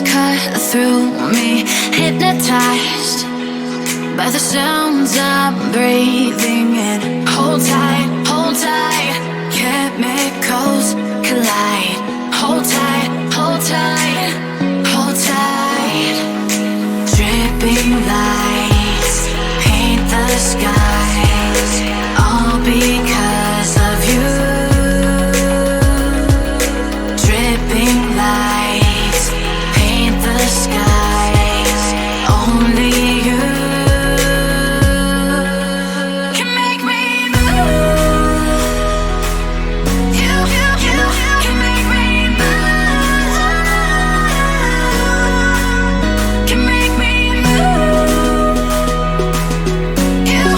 waves cut through me, hypnotized by the sounds I'm breathing in. Hold tight, chemicals collide. Hold tight, hold tight, hold tight. Dripping lights paint the skies, all because of you. Dripping lights paint the skies, only you can make me move. You can make me move. Can make me move. You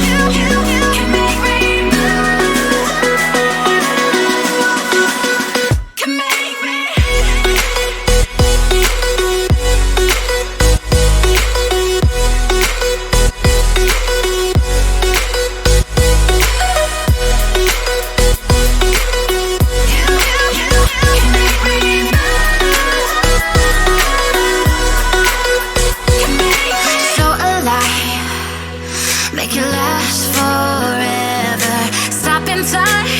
can make me move. Can make me. So alive, make it last forever. Stop in time.